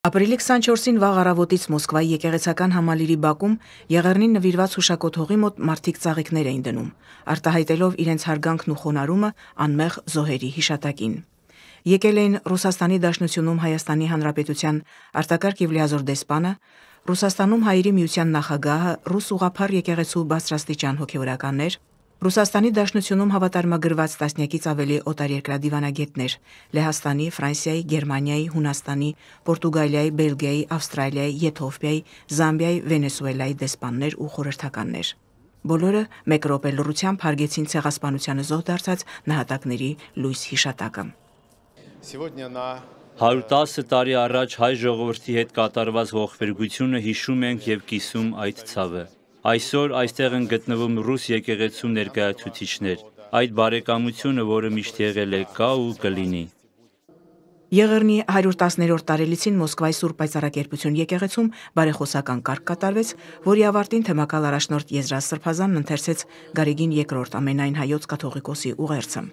Ապրիլի 24-ին վաղ առավոտից Մոսկվայի եկեղեցական համալիրի բակում Եղեռնին նվիրված հուշակոթողի մոտ մարդիկ ծաղիկներ էին դնում, արտահայտելով իրենց հարգանքն ու խոնարհումը անմեղ զոհերի հիշատակին։ Եկել էին Ռուսաստանի Դաշնությունում Հայաստանի Հանրապետության արտակարգ եւ լիազոր դեսպանը, Ռուսաստանում Հայերի միության նախագահը, Ռուս ուղղափառ եկեղեցու բարձրաստիճան հոգևորականներ, Ռուսաստանի Դաշնությունում հավատարմագրված տասնյակից ավելի օտարերկրյա դիվանագետներ, Լեհաստանի, Ֆրանսիայի, Գերմանիայի, Հունաստանի, Պորտուգալիայի, Բելգիայի, Ավստրալիայի, Եթովպիայի, Զամբիայի, Վենեսուելայի դեսպաններ ու խորհրդականներ։ Բոլորը մեկ րոպե լռությամբ հարգեցին ցեղասպանությանը զոհ դարձած նահատակների լույս հիշատակը։ 110 տարի առաջ հայ ժողովրդի հետ կատարված ողբերգությունը հիշում ենք եւ կիսում այդ ցավը։ Այսօր այստեղ են գտնվում ռուս եկեղեցու ներկայացուցիչներ, այդ բարեկամությունը, որը միշտ եղել է, կա ու կլինի։ Եղեռնի 110-րդ տարելիցին Մոսկվայի Սուրբ Պայծառակերպություն եկեղեցում բարեխոսական կարգ կատարվեց, որի ավարտին թեմակալ առաջնորդ Եզրա Սրբազանն ընթերցեց Գարեգին II ամենայն հայոց կաթողիկոսի ուղերձը։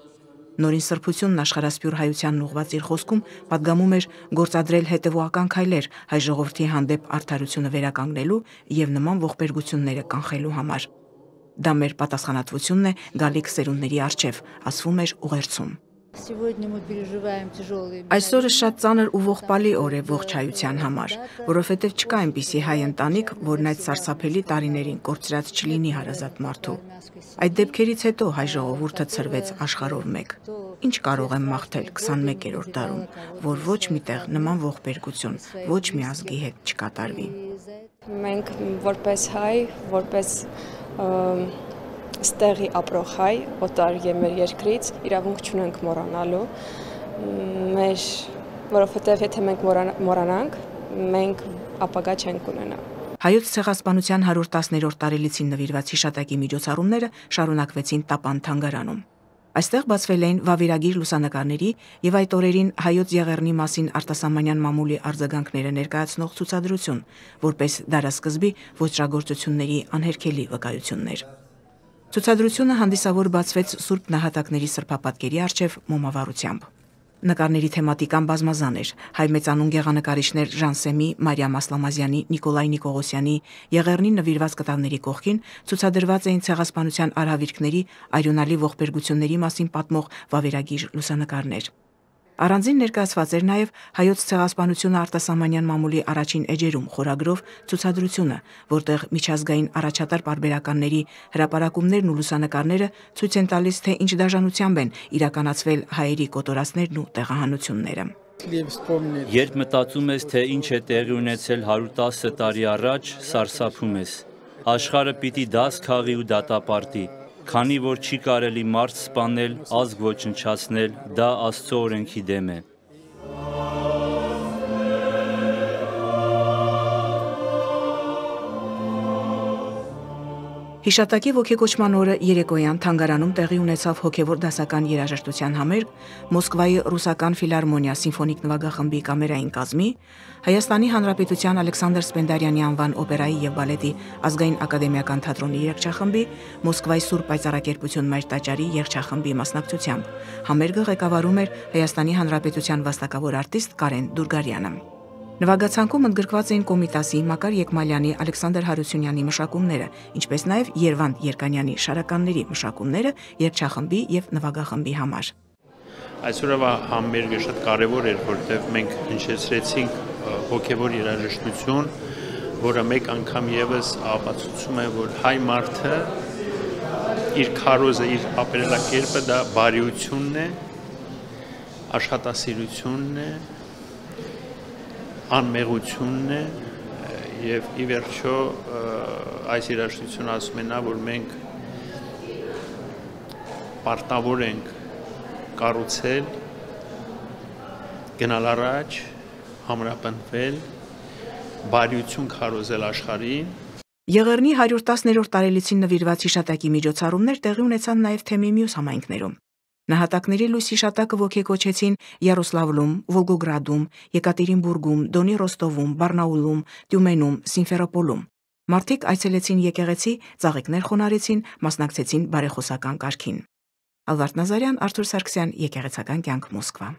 Նորին սրբությունն աշխարհասփյուր հայությանն ուղղված իր խոսքում պատգամում էր գործադրել հետևողական քայլեր հայ ժողովրդի հանդեպ արդարությունը վերականգնելու եւ նման ողբերգությունները կանխելու համար։ Դա մեր պատասխանատվությունն է գալիք սերունդների առջև, ասվում էր ուղերձում։ Այսօրը շատ ծանր ու ողբալի օր է ողջ հայության համար, որովհետև չկա այնպիսի հայ ընտանիք, որն այդ սարսափելի տարիներին կորցրած չլինի հարազատ մարդու։ Այդ դեպքերից հետո հայ ժողովուրդը ցրվեց աշխարհով մեկ։ Ինչ կարող եմ մաղթել 21-րդ դարում, որ ոչ մի տեղ նման ողբերգություն ոչ մի ազգի հետ չկատարվի։ Մենք որպես հայ, որպես ստեղի ապրող հայ, օտար մեր երկրից իրավունք չունենք մոռանալու, որովհետև եթե մենք մոռանանք, մենք ապագա չենք ունենա։ Հայոց ցեղասպանության 110-րդ տարելիցին նվիրված հիշատակի միջոցառումները շարունակվեցին Տապան թանգարանում։ Այստեղ բացվել էին վավերագիր լուսանկարների եւ այդ օրերին հայոց Եղեռնի մասին արտասահմանյան մամուլի արձագանքները ներկայացնող ցուցադրություն, որպես դարասկզբի ոճրագործությունների անհերքելի վկայություններ։ Ցուցադրությունը հանդիսավոր բացվեց Սուրբ նահատակների սրբապատկերի առջև մոմավառությամբ։ Նկարների թեմատիկան բազմազան էր։ Հայ մեծանուն գեղանկարիչներ Ժանսեմի, Մարիամ Ասլամազյանի, Նիկոլայ Նիկողոսյանի, Եղեռնի նվիրված կտավների կողքին ցուցադրված էին ցեղասպանության արհավիրքների, այրոնալի ողբերգությունների մասին պատմող վավերագիր լուսանկարներ։ Առանձին ներկայացված էր նաև հայոց ցեղասպանությունը արտասահմանյան մամուլի առաջին էջերում խորագրով ցուցադրությունը, որտեղ միջազգային առաջատար պարբերականների հրապարակումներն ու լուսանկարները ցույց են տալիս, թե ինչ դաժանությամբ են իրականացվել հայերի կոտորածներն ու տեղահանությունները։ Երբ մտածում ես, թե ինչ է տեղի ունեցել 110 տարի առաջ, սարսափում ես։ Աշխարհը պիտի դաս քաղի ու դատապարտի։ Քանի որ չի կարելի մարդ սպանել, ազգ ոչնչացնել, դա Աստծո օրենքի դեմ է։ Հիշատակի ոգեկոչման օրը երեկոյան թանգարանում տեղի ունեցավ հոգևոր դասական երաժշտության համերգ Մոսկվայի ռուսական ֆիլհարմոնիա սիմֆոնիկ նվագախմբի կամերային կազմի, Հայաստանի Հանրապետության Ալեքսանդր Սպենդիարյանի անվան օպերայի եւ բալետի ազգային ակադեմիական թատրոնի երգչախմբի, Մոսկվայի Սուրբ Պայծառակերպություն Մայր տաճարի երգչախմբի մասնակցությամբ։ Համերգը ղեկավարում էր Հայաստանի Հանրապետության վաստակավոր արտիստ Կարեն Դուրգարյանը։ Նվագացանկում ընդգրկված էին Կոմիտասի, Մակար Եկմալյանի, Ալեքսանդր Հարությունյանի մշակումները, ինչպես նաև Երվանդ Երկանյանի շարականների մշակումները երգչախմբի եւ նվագախմբի համար։ Այսօրվա համերգը շատ կարևոր էր, որտեղ մենք հնչեցրեցինք հոգևոր երաժշտություն, որը մեկ անգամ եւս ապացուցում է, որ հայ մարդը իր քարոզը, իր ապրելակերպը դա բարիությունն է, աշխատասիրությունն է, անմեղությունն է եւ ի վերջո այս երաժշտությունը ասում է նա, որ մենք պարտավոր ենք կառուցել, գնալ առաջ, համրապնդվել, բարիություն քարոզել աշխարհին։ Եղեռնի 110-րդ տարելիցին նվիրված հիշատակի միջոցառումներ տեղի ունեցան նաև թեմի մյուս համայնքներում։ Նահատակների լույս հիշատակը ոգեկոչեցին Յարոսլավլում, Վոլգոգրադում, Եկատերինբուրգում, Դոնի Ռոստովում, Բարնաուլում, Տյումենում, Սիմֆերոպոլում։ Մարդիկ այցելեցին եկեղեցի, ծաղիկներ խոնարհեցին, մասնակցեցին բարեխոսական կարգին։ Ալվարդ Նազարյան, Արթուր Սարգսյան, Եկեղեցական կյանք, Մոսկվա։